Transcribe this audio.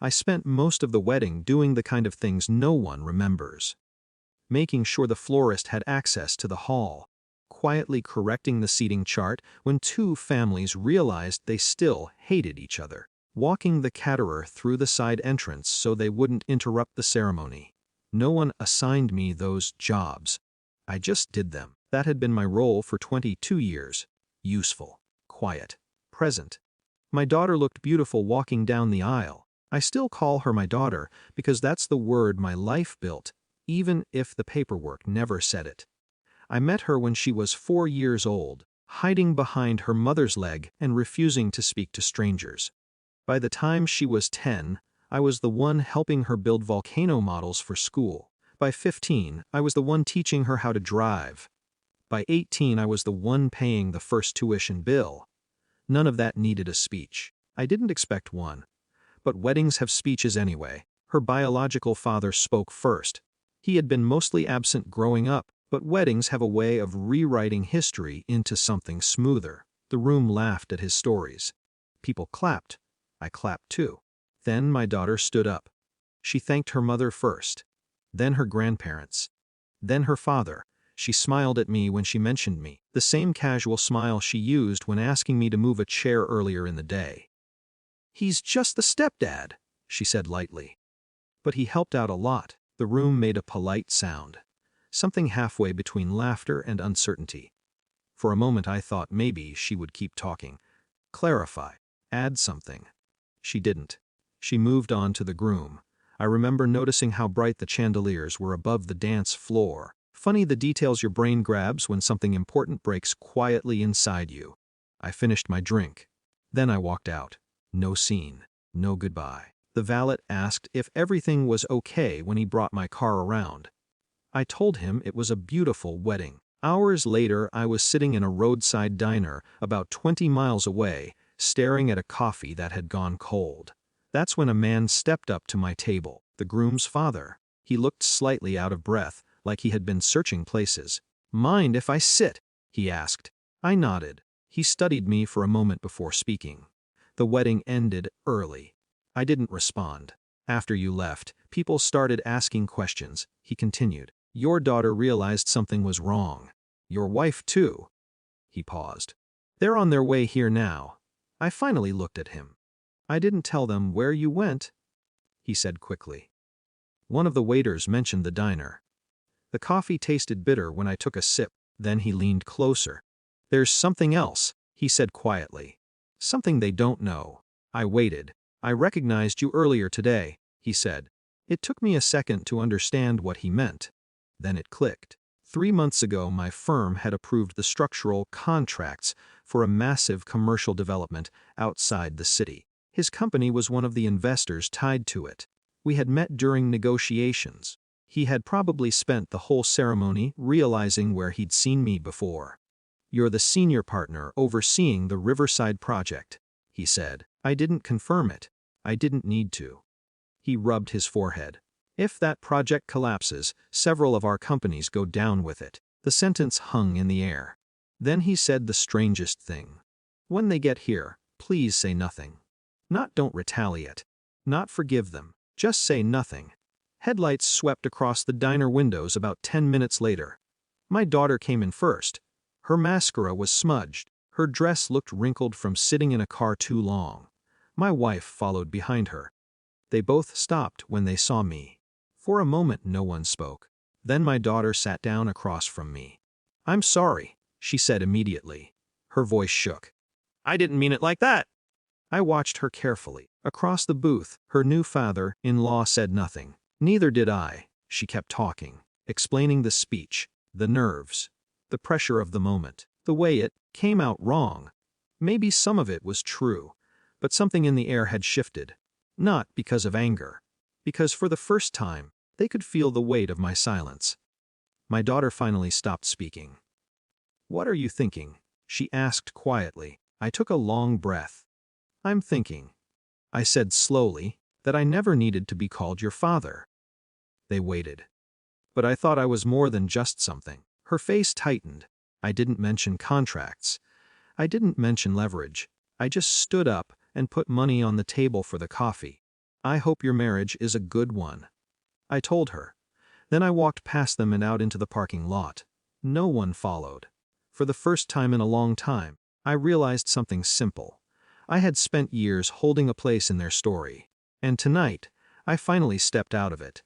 I spent most of the wedding doing the kind of things no one remembers. Making sure the florist had access to the hall, quietly correcting the seating chart when two families realized they still hated each other, walking the caterer through the side entrance so they wouldn't interrupt the ceremony. No one assigned me those jobs. I just did them. That had been my role for 22 years. Useful, quiet, present. My daughter looked beautiful walking down the aisle. I still call her my daughter because that's the word my life built, even if the paperwork never said it. I met her when she was 4 years old, hiding behind her mother's leg and refusing to speak to strangers. By the time she was 10, I was the one helping her build volcano models for school. By 15, I was the one teaching her how to drive. By 18, I was the one paying the first tuition bill. None of that needed a speech. I didn't expect one. But weddings have speeches anyway. Her biological father spoke first. He had been mostly absent growing up, but weddings have a way of rewriting history into something smoother. The room laughed at his stories. People clapped. I clapped too. Then my daughter stood up. She thanked her mother first, then her grandparents, then her father. She smiled at me when she mentioned me, the same casual smile she used when asking me to move a chair earlier in the day. "He's just the stepdad," she said lightly. But he helped out a lot. The room made a polite sound, something halfway between laughter and uncertainty. For a moment I thought maybe she would keep talking, clarify, add something. She didn't. She moved on to the groom. I remember noticing how bright the chandeliers were above the dance floor. Funny the details your brain grabs when something important breaks quietly inside you. I finished my drink. Then I walked out. No scene. No goodbye. The valet asked if everything was okay when he brought my car around. I told him it was a beautiful wedding. Hours later, I was sitting in a roadside diner about 20 miles away, staring at a coffee that had gone cold. That's when a man stepped up to my table, the groom's father. He looked slightly out of breath, like he had been searching places. "Mind if I sit?" he asked. I nodded. He studied me for a moment before speaking. The wedding ended early. I didn't respond. "After you left, people started asking questions," he continued. "Your daughter realized something was wrong. Your wife too." He paused. "They're on their way here now." I finally looked at him. "I didn't tell them where you went," he said quickly. One of the waiters mentioned the diner. The coffee tasted bitter when I took a sip. Then he leaned closer. "There's something else," he said quietly. "Something they don't know." I waited. "I recognized you earlier today," he said. It took me a second to understand what he meant. Then it clicked. 3 months ago, my firm had approved the structural contracts for a massive commercial development outside the city. His company was one of the investors tied to it. We had met during negotiations. He had probably spent the whole ceremony realizing where he'd seen me before. "You're the senior partner overseeing the Riverside project," he said. I didn't confirm it. I didn't need to. He rubbed his forehead. "If that project collapses, several of our companies go down with it." The sentence hung in the air. Then he said the strangest thing. "When they get here, please say nothing. Not don't retaliate. Not forgive them. Just say nothing." Headlights swept across the diner windows about 10 minutes later. My daughter came in first. Her mascara was smudged. Her dress looked wrinkled from sitting in a car too long. My wife followed behind her. They both stopped when they saw me. For a moment no one spoke. Then my daughter sat down across from me. "I'm sorry," she said immediately. Her voice shook. "I didn't mean it like that." I watched her carefully. Across the booth, her new father-in-law said nothing. Neither did I. She kept talking, explaining the speech, the nerves, the pressure of the moment, the way it came out wrong. Maybe some of it was true, but something in the air had shifted. Not because of anger, because for the first time, they could feel the weight of my silence. My daughter finally stopped speaking. "What are you thinking?" she asked quietly. I took a long breath. "I'm thinking," I said slowly, "that I never needed to be called your father." They waited. But I thought I was more than just something. Her face tightened. I didn't mention contracts. I didn't mention leverage. I just stood up and put money on the table for the coffee. I hope your marriage is a good one, I told her. Then I walked past them and out into the parking lot. No one followed. For the first time in a long time, I realized something simple. I had spent years holding a place in their story. And tonight, I finally stepped out of it.